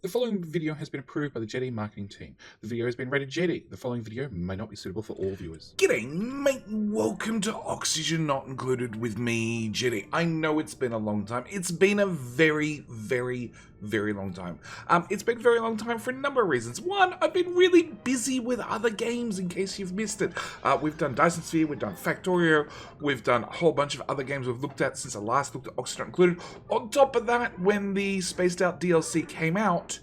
The following video has been approved by the Jetty marketing team. The video has been rated Jetty. The following video may not be suitable for all viewers. G'day mate, welcome to Oxygen Not Included with me, Jetty. I know it's been a long time. It's been a very long time. It's been a very long time for a number of reasons. One, I've been really busy with other games in case you've missed it. We've done Dyson Sphere, we've done Factorio, we've done a whole bunch of other games we've looked at since I last looked at Oxygen Not Included. On top of that, when the Spaced Out DLC came out,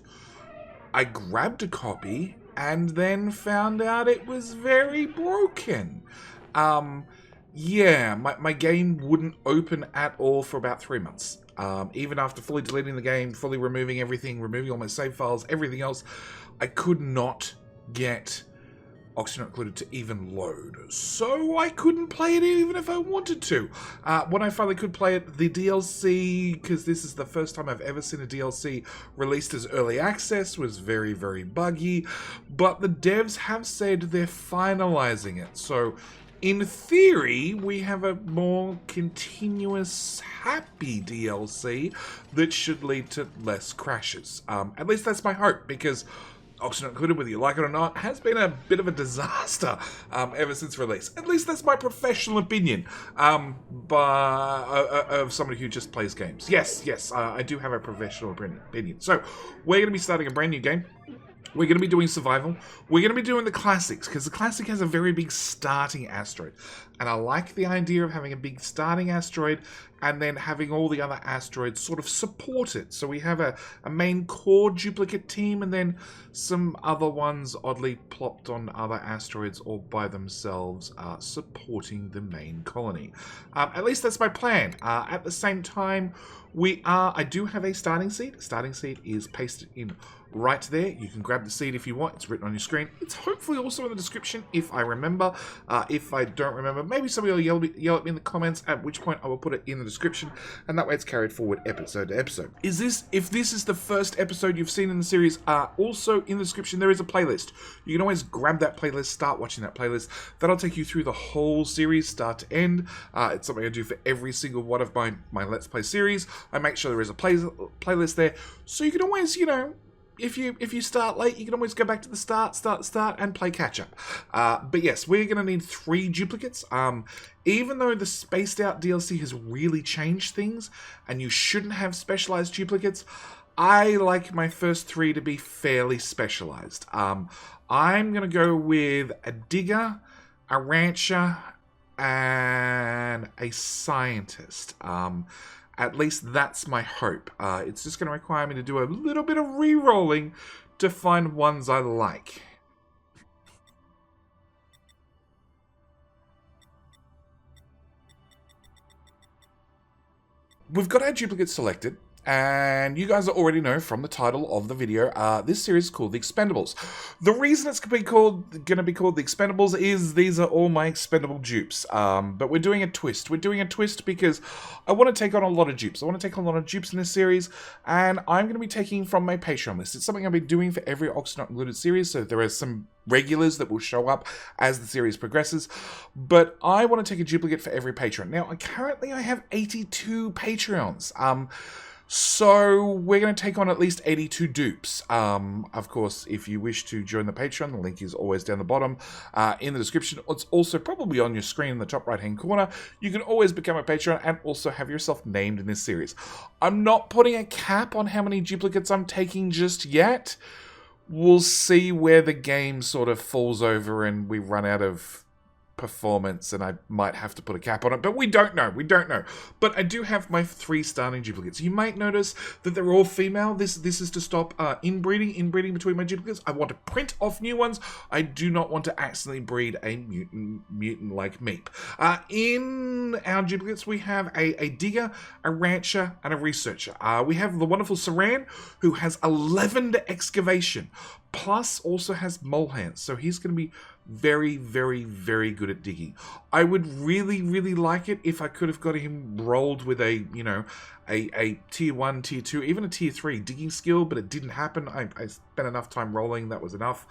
I grabbed a copy and then found out it was very broken. Yeah, my game wouldn't open at all for about 3 months. Even after fully deleting the game, fully removing everything, removing all my save files, everything else, I could not get Oxygen Not Included to even load. So I couldn't play it even if I wanted to. When I finally could play it, the DLC, because this is the first time I've ever seen a DLC released as early access, was very buggy. But the devs have said they're finalizing it. So in theory, we have a more continuous, happy DLC that should lead to less crashes. At least that's my hope, because Oxygen Not Included, whether you like it or not, has been a bit of a disaster ever since release. At least that's my professional opinion, of somebody who just plays games. Yes, I do have a professional opinion. So, we're going to be starting a brand new game. We're going to be doing survival. We're going to be doing the classics, because the classic has a very big starting asteroid. And I like the idea of having a big starting asteroid and then having all the other asteroids sort of support it. So we have a main core duplicate team and then some other ones oddly plopped on other asteroids all by themselves supporting the main colony. At least that's my plan. At the same time, I do have a starting seed. Starting seed is pasted in right there. You can grab the seed if you want. It's written on your screen. It's hopefully also in the description if I remember. If I don't remember, maybe somebody will yell at me in the comments, at which point I will put it in the description, and that way it's carried forward episode to episode. If this is the first episode you've seen in the series, also in the description there is a playlist. You can always grab that playlist, start watching that playlist. That'll take you through the whole series, start to end. It's something I do for every single one of my Let's Play series. I make sure there is a playlist there, so you can always, if you start late, you can always go back to the start, and play catch up. But yes, we're going to need 3 duplicates. Even though the Spaced Out DLC has really changed things, and you shouldn't have specialized duplicates, I like my first 3 to be fairly specialized. I'm going to go with a digger, a rancher, and a scientist. At least that's my hope. It's just going to require me to do a little bit of re-rolling to find ones I like. We've got our duplicates selected. And you guys already know from the title of the video, this series is called The Expendables. The reason it's going to be called The Expendables is these are all my expendable dupes. But we're doing a twist. We're doing a twist because I want to take on a lot of dupes. I want to take on a lot of dupes in this series, and I'm going to be taking from my Patreon list. It's something I've been doing for every Oxygen Not Included series, so there are some regulars that will show up as the series progresses, but I want to take a duplicate for every patron. Now, currently I have 82 Patreons. So we're going to take on at least 82 dupes. Of course, if you wish to join the Patreon, the link is always down the bottom in the description. It's also probably on your screen in the top right-hand corner. You can always become a Patreon and also have yourself named in this series. I'm not putting a cap on how many duplicates I'm taking just yet. We'll see where the game sort of falls over and we run out of performance and I might have to put a cap on it, but we don't know. But I do have my 3 starting duplicates. You might notice that they're all female. This is to stop inbreeding between my duplicates. I want to print off new ones. I do not want to accidentally breed a mutant like Meep. In our duplicates, we have a digger, a rancher, and a researcher. We have the wonderful Saran, who has 11 excavation, plus also has mole hands, so he's going to be very good at digging. I would really like it if I could have got him rolled with a a tier 1, tier 2, even a tier 3 digging skill, but it didn't happen. I spent enough time rolling, that was enough.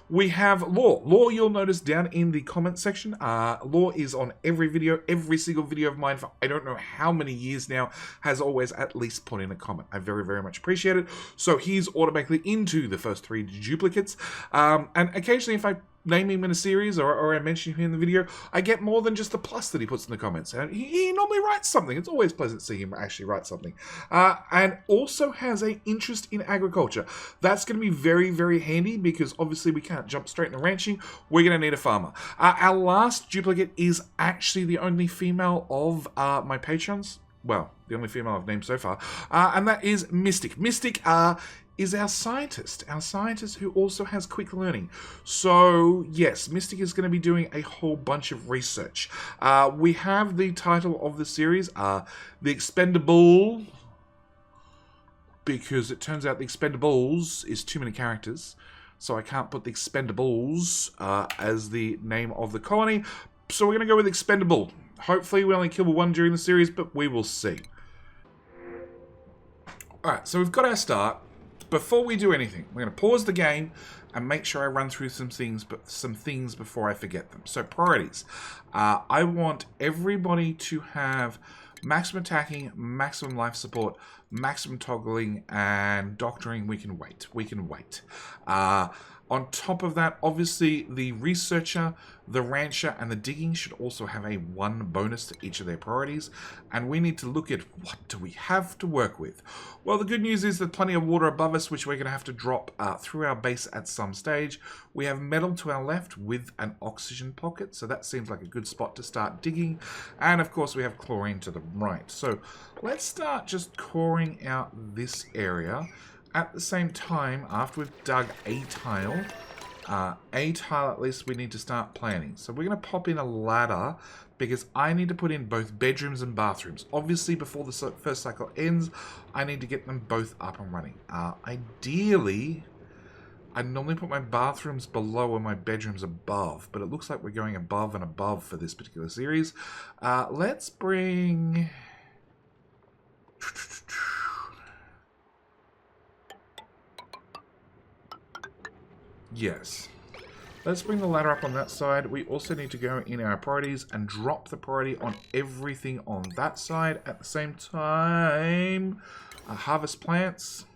We have Law. Law, you'll notice down in the comment section. Law is on every video, every single video of mine for I don't know how many years now, has always at least put in a comment. I very, very much appreciate it. So he's automatically into the first 3 duplicates. And occasionally if I name him in a series or I mention him in the video, I get more than just the plus that he puts in the comments. And he normally writes something. It's always pleasant to see him actually write something. And also has an interest in agriculture. That's going to be very, very handy because obviously we can't jump straight into ranching. We're going to need a farmer. Our last duplicate is actually the only female of my patrons. Well, the only female I've named so far. And that is Mystic. Mystic is our scientist who also has quick learning. So yes, Mystic is going to be doing a whole bunch of research. We have the title of the series, The Expendable, because it turns out the Expendables is too many characters, so I can't put the Expendables as the name of the colony, so we're going to go with Expendable. Hopefully we only kill one during the series, but we will see. Alright, so we've got our start. Before we do anything, we're going to pause the game and make sure I run through some things before I forget them. So priorities. I want everybody to have maximum attacking, maximum life support, maximum toggling, and doctoring. We can wait. On top of that, obviously, the researcher, the rancher, and the digging should also have a 1 bonus to each of their priorities. And we need to look at what do we have to work with. Well, the good news is there's plenty of water above us, which we're going to have to drop through our base at some stage. We have metal to our left with an oxygen pocket, so that seems like a good spot to start digging. And, of course, we have chlorine to the right. So let's start just coring out this area. At the same time, after we've dug a tile at least, we need to start planning. So we're going to pop in a ladder because I need to put in both bedrooms and bathrooms. Obviously, before the first cycle ends, I need to get them both up and running. Ideally, I normally put my bathrooms below and my bedrooms above, but it looks like we're going above and above for this particular series. Let's bring... Yes. Let's bring the ladder up on that side. We also need to go in our priorities and drop the priority on everything on that side. At the same time, harvest plants,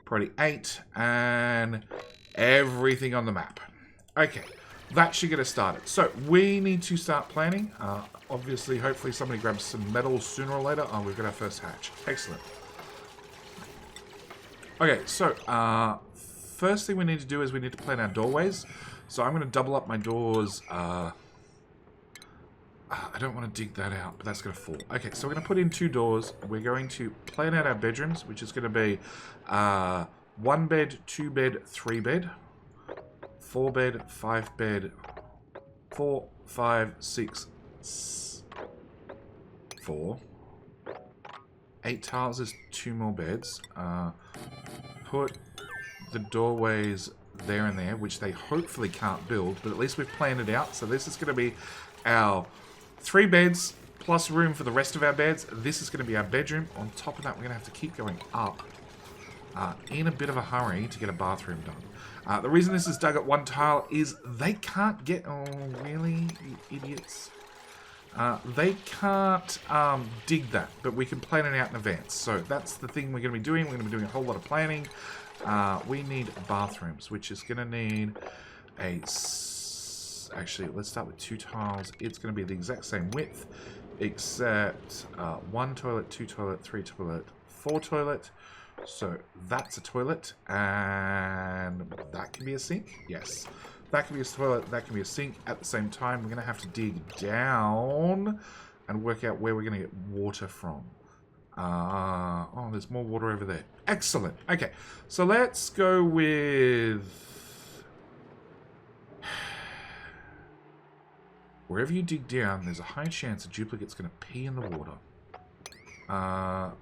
priority 8, and everything on the map. Okay, that should get us started. So we need to start planning. Obviously, hopefully somebody grabs some metal sooner or later. Oh, we've got our first hatch. Excellent. Okay, so first thing we need to do is we need to plan our doorways. So I'm going to double up my doors. I don't want to dig that out, but that's going to fall. Okay, so we're going to put in 2 doors. We're going to plan out our bedrooms, which is going to be 1 bed, 2 bed, 3 bed, 4 bed, 5 bed, 4, 5, 6, 4. 8 tiles is 2 more beds. Put the doorways there and there, which they hopefully can't build, but at least we've planned it out. So this is going to be our 3 beds plus room for the rest of our beds. This is going to be our bedroom. On top of that, we're going to have to keep going up in a bit of a hurry to get a bathroom done. The reason this is dug at 1 tile is they can't get... Oh, really? You idiots. They can't dig that, but we can plan it out in advance. So that's the thing we're going to be doing. We're going to be doing a whole lot of planning. We need bathrooms, which is going to need a... Actually, let's start with 2 tiles. It's going to be the exact same width, except 1 toilet, 2 toilet, 3 toilet, 4 toilet. So that's a toilet, and that can be a sink. Yes. That can be a toilet, that can be a sink. At the same time, we're going to have to dig down and work out where we're going to get water from. Oh, there's more water over there. Excellent. Okay, so let's go with... Wherever you dig down, there's a high chance a duplicate's going to pee in the water.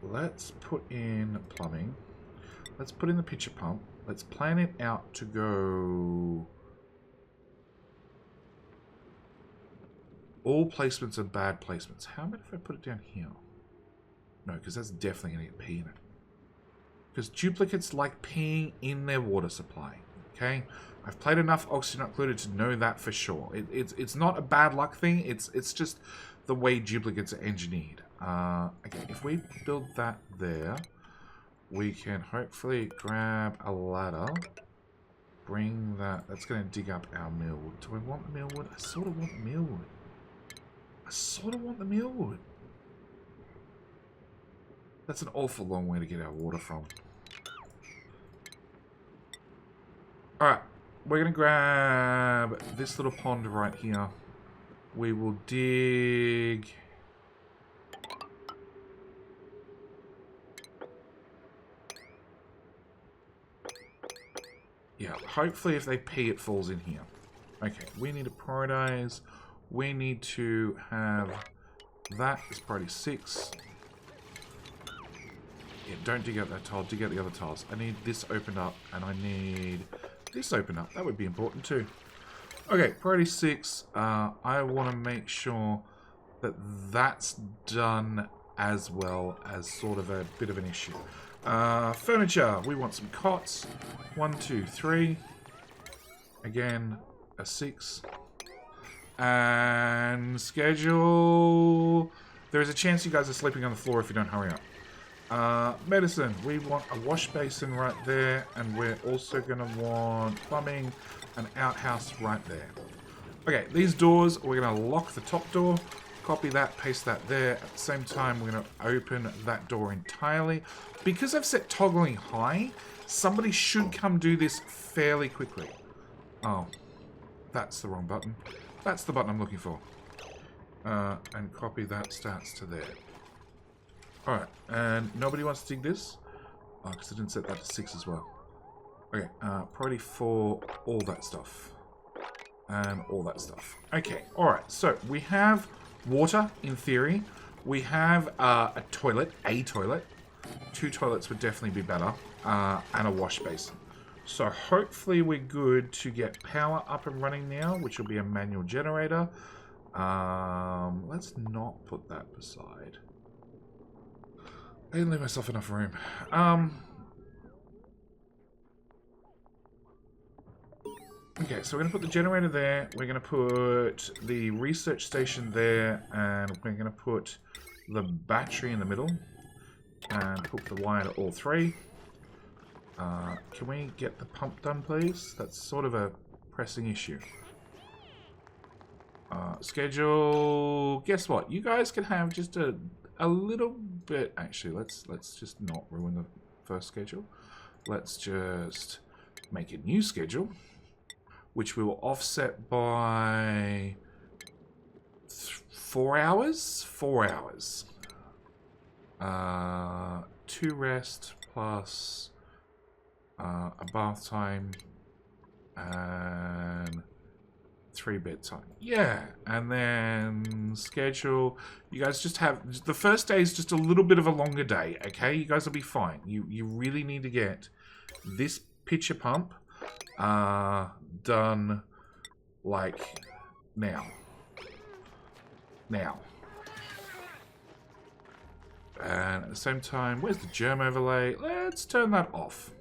Let's put in plumbing. Let's put in the pitcher pump. Let's plan it out to go... All placements are bad placements. How about if I put it down here? No, because that's definitely going to get pee in it. Because duplicates like peeing in their water supply. Okay? I've played enough Oxygen Occluded to know that for sure. It's not a bad luck thing. It's just the way duplicates are engineered. Okay, if we build that there, we can hopefully grab a ladder. Bring that. That's going to dig up our mealwood. Do I want the mealwood? I sort of want the mealwood. I sort of want the mealwood. That's an awful long way to get our water from. Alright. We're going to grab this little pond right here. We will dig... Yeah, hopefully if they pee, it falls in here. Okay, we need to prioritize. We need to have... That is priority 6. Yeah, don't dig out that tile. Dig out the other tiles. I need this opened up, and I need this opened up. That would be important too. Okay, priority 6. I want to make sure that that's done as well as sort of a bit of an issue. Furniture. We want some cots. 1, 2, 3. Again, a 6. And schedule. There is a chance you guys are sleeping on the floor if you don't hurry up. Medicine. We want a wash basin right there, and we're also going to want plumbing, an outhouse right there. Okay, these doors, we're going to lock the top door, copy that, paste that there. At the same time, we're going to open that door entirely. Because I've set toggling high, somebody should come do this fairly quickly. Oh, that's the wrong button. That's the button I'm looking for. And copy that stats to there. Alright, and nobody wants to dig this? Oh, because I didn't set that to 6 as well. Okay, priority 4, all that stuff. And all that stuff. Okay, alright, so we have water, in theory. We have a toilet. 2 toilets would definitely be better. And a wash basin. So hopefully we're good to get power up and running now, which will be a manual generator. Let's not put that beside. I didn't leave myself enough room. Okay, so we're going to put the generator there. We're going to put the research station there. And we're going to put the battery in the middle. And hook the wire to all 3. Can we get the pump done, please? That's sort of a pressing issue. Schedule. Guess what? You guys can have just a little bit. Actually, let's just not ruin the first schedule. Let's just make a new schedule, which we will offset by 4 hours. 4 hours. 2 rest plus a bath time and 3 bedtime. Yeah, and then schedule. You guys just have the first day is just a little bit of a longer day. Okay, you guys will be fine. You really need to get this pitcher pump done like now. And at the same time, where's the germ overlay? Let's turn that off.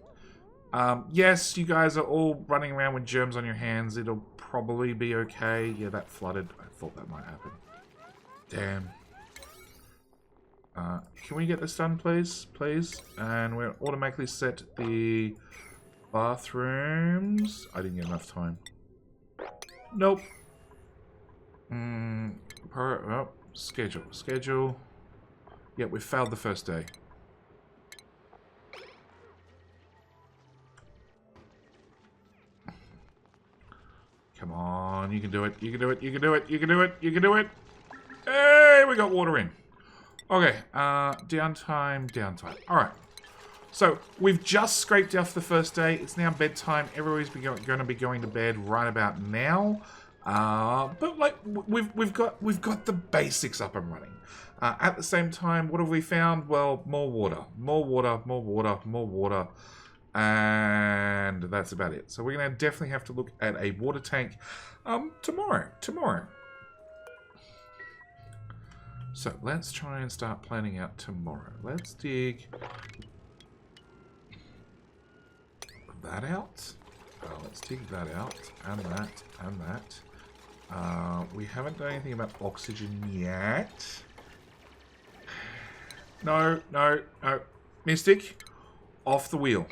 Yes, you guys are all running around with germs on your hands. It'll probably be okay. Yeah, that flooded. I thought that might happen. Damn. Can we get this done, please? Please? And we'll automatically set the bathrooms. I didn't get enough time. Nope. Oh, schedule. Yeah, we failed the first day. Come on, you can do it. You can do it. You can do it. You can do it. You can do it. Hey, we got water in. Okay, downtime. All right. So we've just scraped off the first day. It's now bedtime. Everybody's going to be going to bed right about now. But like we've got the basics up and running. At the same time, what have we found? Well, more water, and that's about it. So we're going to definitely have to look at a water tank tomorrow. So let's try and start planning out tomorrow. Let's dig that out. Let's dig that out, and that, and that. We haven't done anything about oxygen yet. No, no, no. Mystic, off the wheel.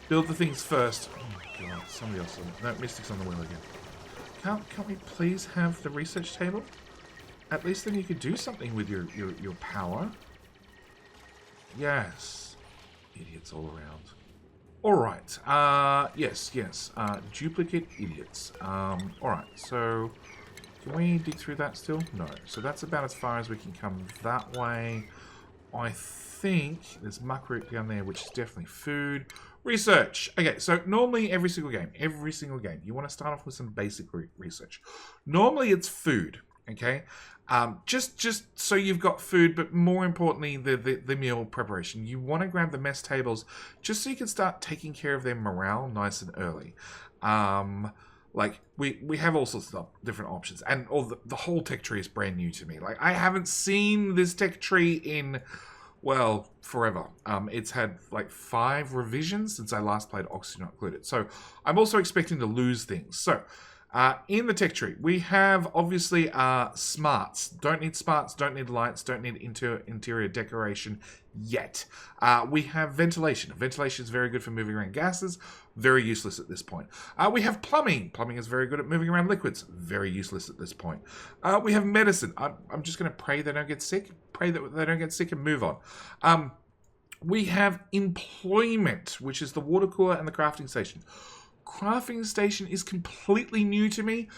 Build the things first. Oh my god, somebody else. No, Mystic's on the wheel again. Can't we please have the research table? At least then you could do something with your power. Yes. Idiots all around. Alright. Yes. Duplicate idiots. Alright, so can we dig through that still? No. So that's about as far as we can come that way. I think there's muckroot down there, which is definitely food. Research. Okay, so normally every single game, you want to start off with some basic research. Normally it's food, okay? Just so you've got food, but more importantly, the meal preparation. You want to grab the mess tables just so you can start taking care of their morale nice and early. Like, we have all sorts of different options, and all the whole tech tree is brand new to me. Like, I haven't seen this tech tree in, well, forever. It's had like 5 revisions since I last played Oxygen Not Included. So I'm also expecting to lose things. So in the tech tree, we have obviously smarts. Don't need smarts, don't need lights, don't need interior decoration yet. We have ventilation. Ventilation is very good for moving around gases. Very useless at this point. We have plumbing. Plumbing is very good at moving around liquids. Very useless at this point. We have medicine. I'm just going to pray they don't get sick. Pray that they don't get sick and move on. We have employment, which is the water cooler and the crafting station. Crafting station is completely new to me,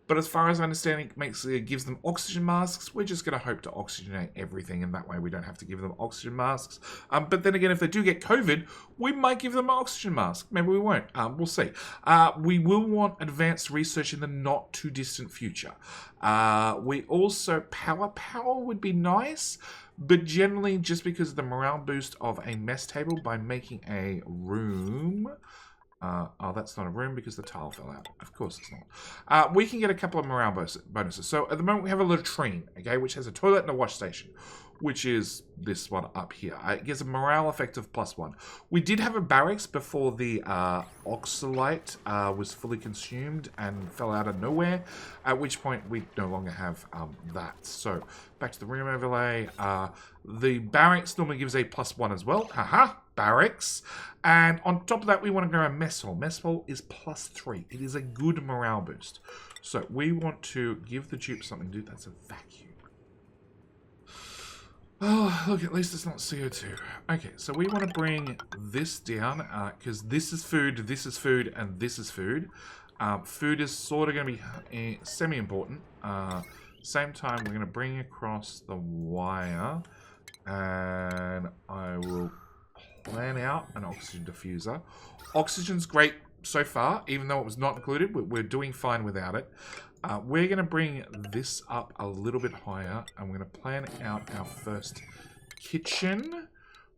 but as far as I understand, it gives them oxygen masks. We're just going to hope to oxygenate everything, and that way we don't have to give them oxygen masks. But then again, if they do get COVID, we might give them an oxygen mask. Maybe we won't. We'll see. We will want advanced research in the not too distant future. We also power would be nice, but generally just because of the morale boost of a mess table by making a room. Oh, that's not a room because the tile fell out. Of course it's not. We can get a couple of morale bonuses. So at the moment we have a latrine, okay, which has a toilet and a wash station, which is this one up here. It gives a morale effect of +1. We did have a barracks before the oxalite was fully consumed and fell out of nowhere, at which point we no longer have that. So back to the room overlay. The barracks normally gives a +1 as well. Haha, barracks. And on top of that, we want to go a mess hall. Mess hall is +3. It is a good morale boost. So we want to give the dupes something to do. That's a vacuum. Oh, look, at least it's not CO2. Okay, so we want to bring this down, because this is food, and this is food. Food is sort of going to be semi-important. Same time, we're going to bring across the wire, and I will plan out an oxygen diffuser. Oxygen's great so far, even though it was not included. We're doing fine without it. We're going to bring this up a little bit higher, and we're going to plan out our first kitchen,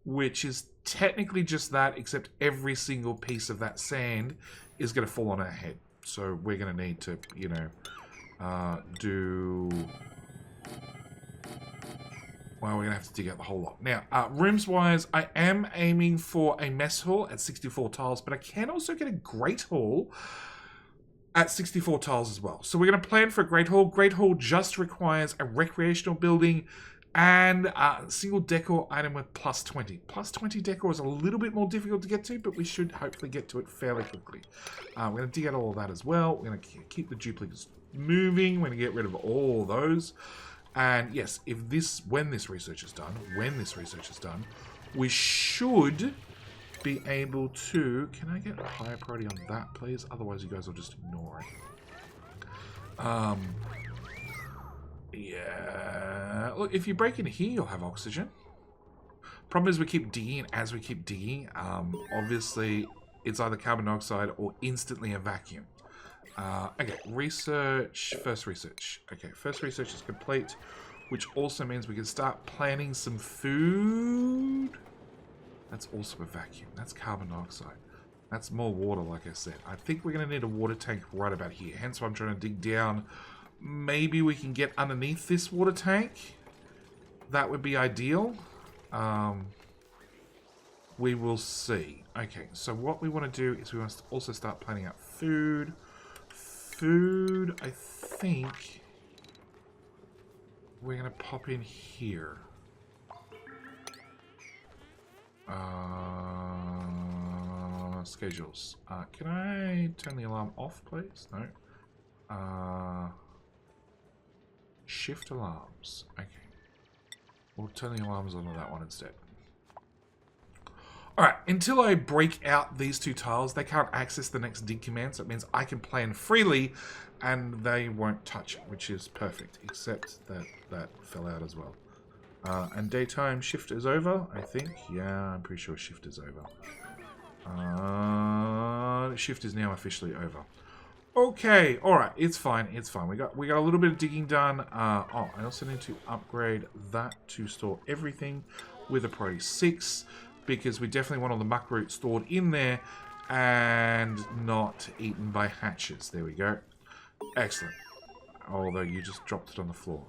which is technically just that, except every single piece of that sand is going to fall on our head. So we're going to need to, you know, do... Well, we're going to have to dig out the whole lot. Now, rooms-wise, I am aiming for a mess hall at 64 tiles, but I can also get a great hall at 64 tiles as well. So we're going to plan for a great hall. Great hall just requires a recreational building and a single decor item with +20. +20 decor is a little bit more difficult to get to, but we should hopefully get to it fairly quickly. We're going to dig out all of that as well. We're going to keep the duplicates moving. We're going to get rid of all those. And yes, when this research is done, we should be able to... Can I get a higher priority on that, please? Otherwise, you guys will just ignore it. Yeah... Look, if you break in here, you'll have oxygen. Problem is we keep digging, and as we keep digging, obviously, it's either carbon dioxide or instantly a vacuum. Okay, first research. Okay, first research is complete, which also means we can start planning some food. That's also a vacuum. That's carbon dioxide. That's more water, like I said. I think we're going to need a water tank right about here. Hence why I'm trying to dig down maybe we can get underneath this water tank. That would be ideal. We will see. Okay, so what we want to do is we want to also start planning out food. Food, I think we're going to pop in here. Schedules. Can I turn the alarm off, please? No. Shift alarms. Okay. We'll turn the alarms on that one instead. Alright, until I break out these two tiles, they can't access the next dig command, so it means I can plan freely and they won't touch it, which is perfect, except that that fell out as well. And daytime shift is over, I think. Yeah, I'm pretty sure shift is over. Shift is now officially over. Okay, alright, it's fine, it's fine. We got a little bit of digging done. I also need to upgrade that to store everything with a priority 6. Because we definitely want all the muck root stored in there and not eaten by hatches. There we go. Excellent. Although you just dropped it on the floor.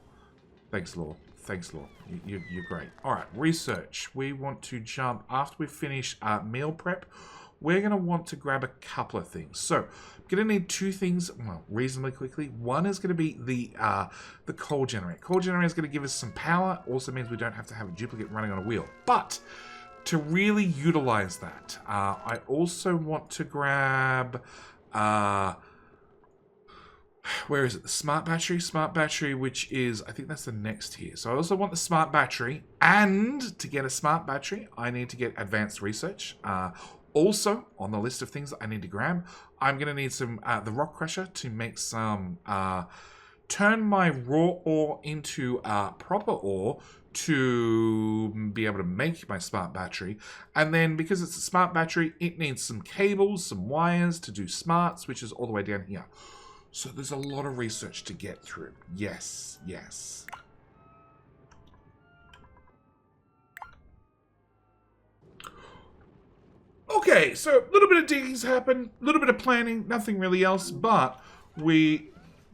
Thanks, Law. Thanks, Law. You're great. Alright, research. We want to jump, after we finish meal prep, we're going to want to grab a couple of things. So, I'm going to need 2 things, well, reasonably quickly. One is going to be the coal generator. Coal generator is going to give us some power. Also means we don't have to have a duplicate running on a wheel. But to really utilize that, I also want to grab, where is it? The smart battery? Smart battery, which is, I think that's the next here. So I also want the smart battery, and to get a smart battery, I need to get advanced research. Also, on the list of things that I need to grab, I'm going to need some, the rock crusher to make some, turn my raw ore into proper ore, to be able to make my smart battery. And then because it's a smart battery, it needs some cables, some wires to do smarts, which is all the way down here. So there's a lot of research to get through. Yes, yes. Okay, so a little bit of digging's happened, a little bit of planning, nothing really else, but we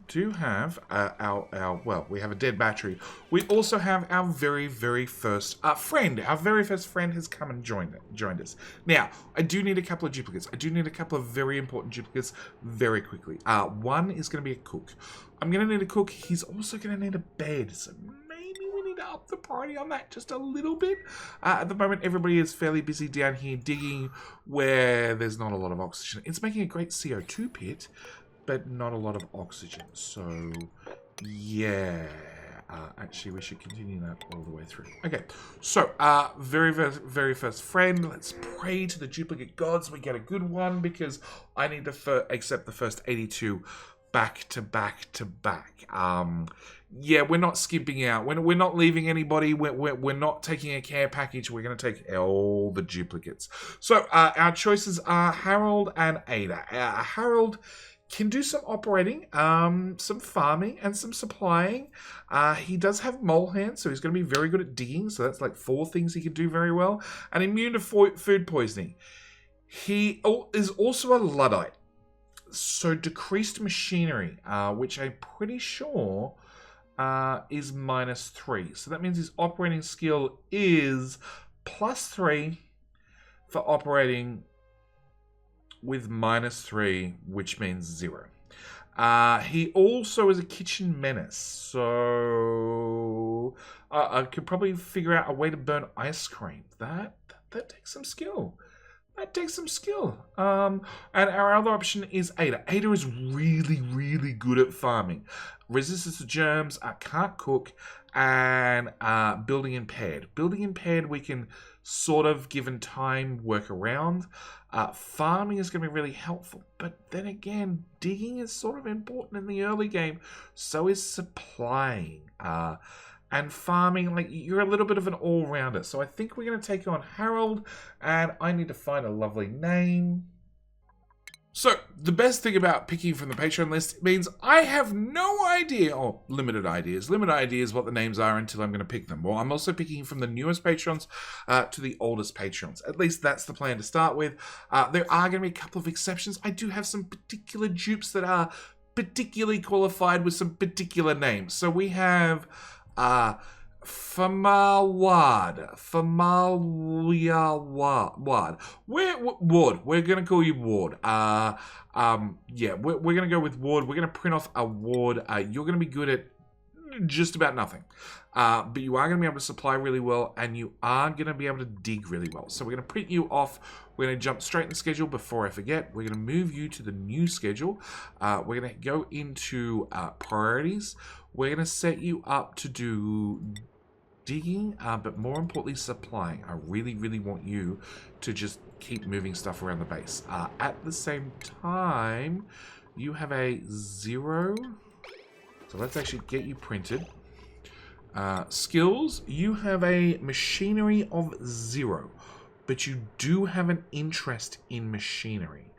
do have well, we have a dead battery. We also have our very, very first friend. Our very first friend has come and joined us. Now, I do need a couple of duplicates. I do need a couple of very important duplicates very quickly. One is going to be a cook. I'm going to need a cook. He's also going to need a bed. So maybe we need to up the priority on that just a little bit. At the moment, everybody is fairly busy down here digging where there's not a lot of oxygen. It's making a great CO2 pit, but not a lot of oxygen. So, yeah. Actually, we should continue that all the way through. Okay, so, very first friend. Let's pray to the duplicate gods. We get a good one because I need to accept the first 82 back to back to back. Yeah, we're not skimping out. We're not leaving anybody. We're not taking a care package. We're going to take all the duplicates. So, our choices are Harold and Ada. Harold can do some operating, some farming, and some supplying. He does have mole hands, so he's going to be very good at digging. So that's like 4 things he can do very well. And immune to food poisoning. He is also a Luddite. So decreased machinery, which I'm pretty sure is -3. So that means his operating skill is +3 for operating with -3, which means 0. He also is a kitchen menace, so I could probably figure out a way to burn ice cream. That takes some skill. That takes some skill. And our other option is Ada. Ada is really, really good at farming. Resistance to germs, can't cook, and building impaired. Building impaired we can sort of, given time, work around. Farming is going to be really helpful. But then again, digging is sort of important in the early game. So is supplying. And farming, like, you're a little bit of an all-rounder. So I think we're going to take on Harold, and I need to find a lovely name. So, the best thing about picking from the Patreon list means I have no idea, or limited ideas what the names are until I'm going to pick them. Well, I'm also picking from the newest patrons to the oldest patrons. At least that's the plan to start with. There are going to be a couple of exceptions. I do have some particular dupes that are particularly qualified with some particular names. So we have Famalwad. Famalwad. Ward. We're going to call you Ward. Yeah, we're going to go with Ward. We're going to print off a Ward. You're going to be good at just about nothing. But you are going to be able to supply really well, and you are going to be able to dig really well. So we're going to print you off. We're going to jump straight in the schedule before I forget. We're going to move you to the new schedule. We're going to go into priorities. We're going to set you up to do digging, but more importantly, supplying. I really, really want you to just keep moving stuff around the base. At the same time, you have a 0. So let's actually get you printed. Skills, you have a machinery of 0, but you do have an interest in machinery.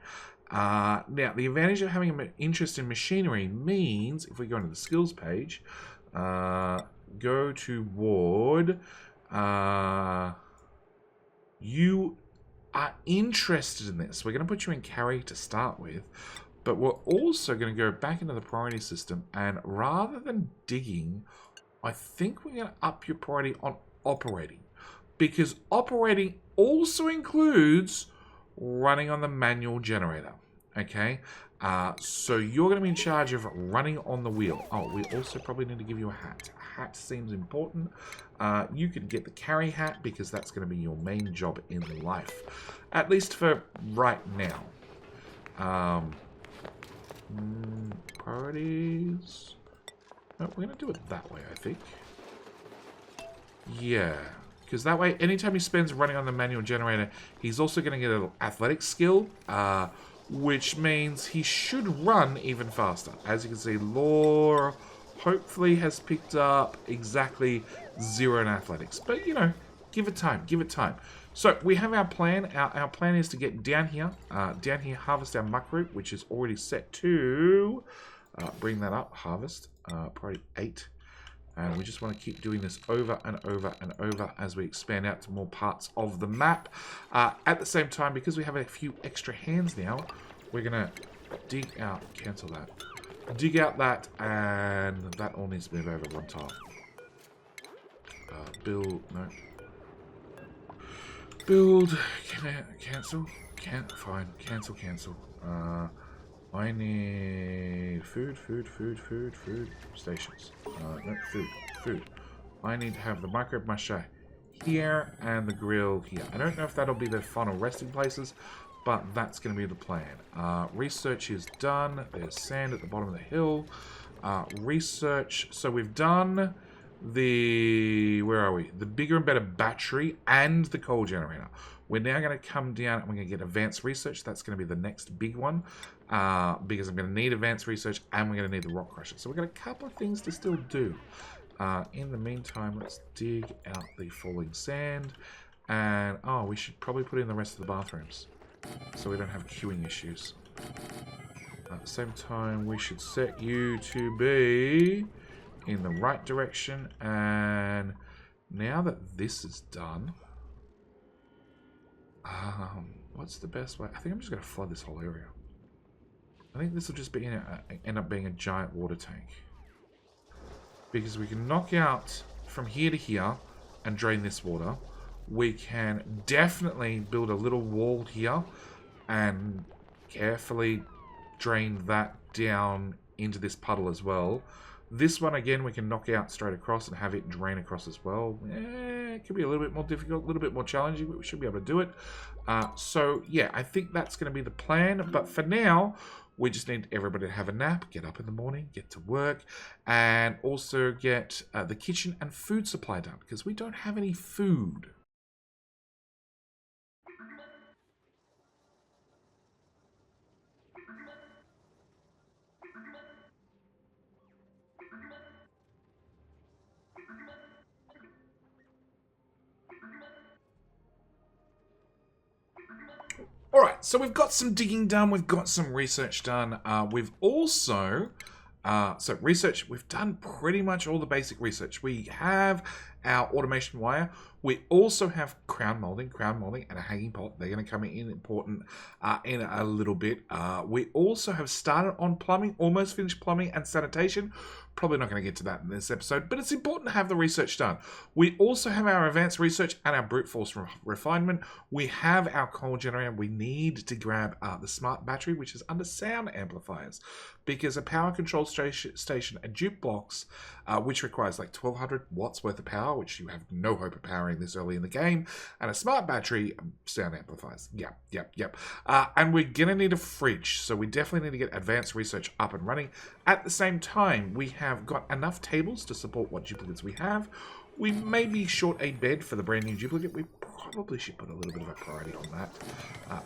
Now, the advantage of having an interest in machinery means, if we go into the skills page, go to Ward, you are interested in this. We're going to put you in carry to start with, but we're also going to go back into the priority system, and rather than digging, I think we're going to up your priority on operating, because operating also includes running on the manual generator. Okay, so you're going to be in charge of running on the wheel. Oh, we also probably need to give you a hat. A hat seems important. You can get the carry hat because that's going to be your main job in life, at least for right now. Priorities. No, we're going to do it that way, I think. Yeah, because that way, anytime he spends running on the manual generator, he's also going to get an athletics skill, which means he should run even faster. As you can see, Lore hopefully has picked up exactly 0 in athletics. But, you know, give it time. Give it time. So, we have our plan. Our plan is to get down here, harvest our muck root, which is already set to... bring that up, harvest, probably 8. And we just want to keep doing this over and over and over as we expand out to more parts of the map. At the same time, because we have a few extra hands now, we're going to dig out, cancel that, dig out that, and that all needs to move over one tile. Build, no. Build, cancel, fine, cancel. I need food stations. No, food. I need to have the micro masher here and the grill here. I don't know if that'll be the final resting places, but that's going to be the plan. Research is done. There's sand at the bottom of the hill. Research. So we've done the... Where are we? The bigger and better battery and the coal generator. We're now going to come down and we're going to get advanced research. That's going to be the next big one. Because I'm going to need advanced research and we're going to need the rock crusher. So we've got a couple of things to still do. In the meantime, let's dig out the falling sand. And, oh, we should probably put in the rest of the bathrooms, so we don't have queuing issues. At the same time, we should set you to be in the right direction. And now that this is done, what's the best way? I think I'm just going to flood this whole area. I think this will just be end up being a giant water tank. Because we can knock out from here to here and drain this water. We can definitely build a little wall here and carefully drain that down into this puddle as well. This one, again, we can knock out straight across and have it drain across as well. It could be a little bit more difficult, a little bit more challenging, but we should be able to do it. So, yeah, I think that's going to be the plan. But for now, we just need everybody to have a nap, get up in the morning, get to work, and also get the kitchen and food supply done, because we don't have any food. Alright, so we've got some digging done, we've got some research done, we've also, so research, we've done pretty much all the basic research. We have our automation wire. We also have crown molding, and a hanging pot. They're going to come in important in a little bit. We also have started on plumbing, almost finished plumbing and sanitation. Probably not going to get to that in this episode, but it's important to have the research done. We also have our advanced research and our brute force refinement. We have our coal generator. We need to grab the smart battery, which is under sound amplifiers, because a power control station, a dupe box, which requires like 1200 watts worth of power, which you have no hope of powering this early in the game, and a smart battery, sound amplifiers. Yep. And we're going to need a fridge, so we definitely need to get advanced research up and running. At the same time, we have got enough tables to support what duplicates we have. We may be short a bed for the brand new duplicate. We probably should put a little bit of a priority on that.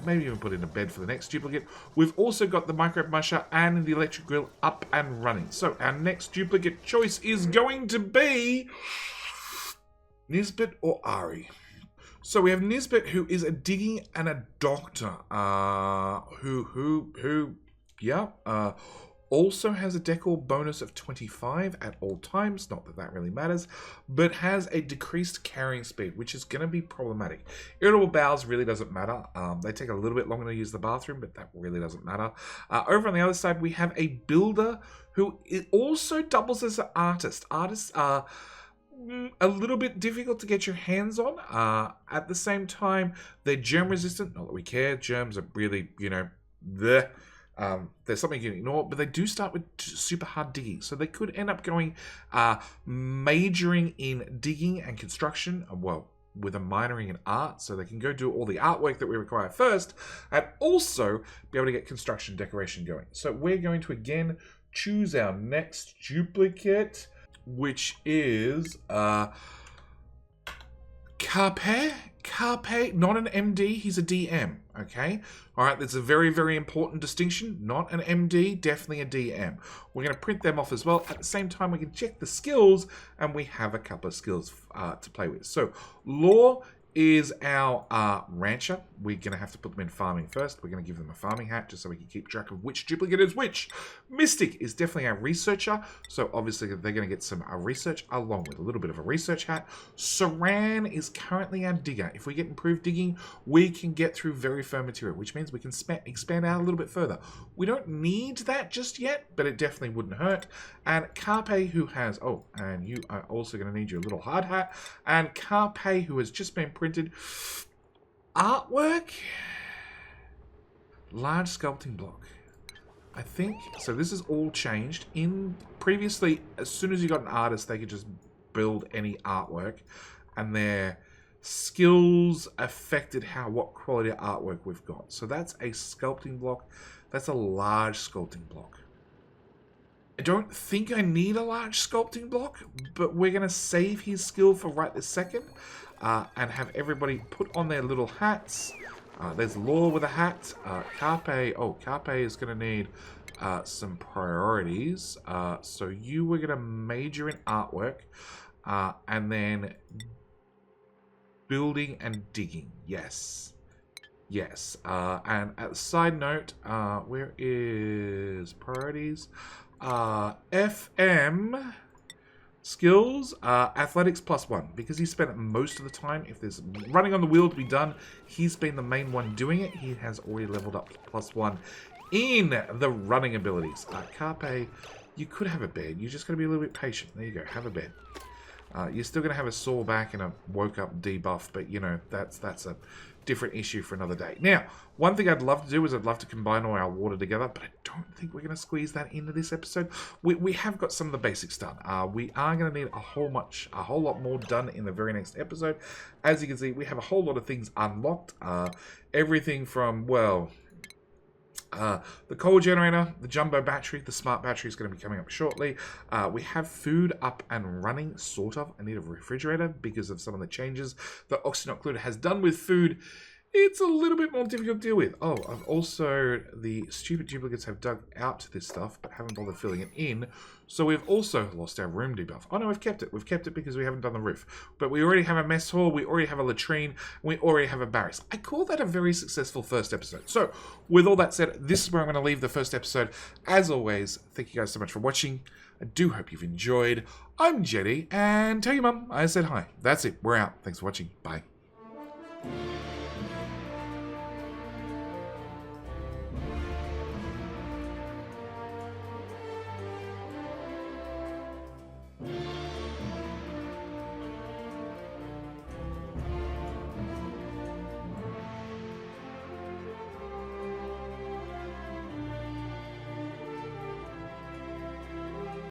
Maybe even put in a bed for the next duplicate. We've also got the micro musher and the electric grill up and running. So our next duplicate choice is going to be Nisbet or Ari. So we have Nisbet, who is a digging and a doctor, also has a decor bonus of 25 at all times, not that that really matters, but has a decreased carrying speed, which is going to be problematic. Irritable bowels really doesn't matter. They take a little bit longer to use the bathroom, but that really doesn't matter. Over on the other side, we have a builder who also doubles as an artist. Artists are a little bit difficult to get your hands on. At the same time, they're germ resistant. Not that we care. Germs are really, there's something you can ignore, but they do start with super hard digging. So they could end up going majoring in digging and construction, with a minoring in art, so they can go do all the artwork that we require first, and also be able to get construction decoration going. So we're going to again choose our next duplicate, which is Carpe, not an MD, he's a DM, okay? All right, that's a very, very important distinction. Not an MD, definitely a DM. We're going to print them off as well. At the same time, we can check the skills, and we have a couple of skills to play with. So, Law is our rancher. We're going to have to put them in farming first. We're going to give them a farming hat just so we can keep track of which duplicate is which. Mystic is definitely our researcher, so obviously they're going to get some research along with a little bit of a research hat. Saran is currently our digger. If we get improved digging, we can get through very firm material, which means we can expand out a little bit further. We don't need that just yet, but it definitely wouldn't hurt. And Carpe, who has, and you are also going to need your little hard hat. And Carpe, who has just been printed. Artwork, large sculpting block. I think so. This is all changed. In previously, as soon as you got an artist, they could just build any artwork, and their skills affected what quality of artwork we've got. So that's a sculpting block. That's a large sculpting block. I don't think I need a large sculpting block, but we're going to save his skill for right this second. And have everybody put on their little hats. There's Law with a hat. Carpe is going to need some priorities. So you were going to major in artwork. And then building and digging. Yes. And as a side note, where is priorities? FM... Skills, athletics +1, because he spent most of the time, if there's running on the wheel to be done, he's been the main one doing it. He has already leveled up +1 in the running abilities. Carpe, you could have a bed. You just got to be a little bit patient. There you go, have a bed. You're still going to have a sore back and a woke up debuff, but that's a different issue for another day. Now, one thing I'd love to do is I'd love to combine all our water together, but I don't think we're going to squeeze that into this episode. We have got some of the basics done. We are going to need a whole lot more done in the very next episode. As you can see, we have a whole lot of things unlocked. Everything from, the coal generator, the jumbo battery, the smart battery is going to be coming up shortly. We have food up and running, sort of. I need a refrigerator because of some of the changes that Oxynoccluder has done with food. it's a little bit more difficult to deal with. Oh, I've also, the stupid duplicates have dug out this stuff, but haven't bothered filling it in. So we've also lost our room debuff. Oh no, we've kept it. We've kept it because we haven't done the roof. But we already have a mess hall, we already have a latrine, we already have a barracks. I call that a very successful first episode. So, with all that said, this is where I'm going to leave the first episode. As always, thank you guys so much for watching. I do hope you've enjoyed. I'm Jetty, and tell your mum I said hi. That's it. We're out. Thanks for watching. Bye.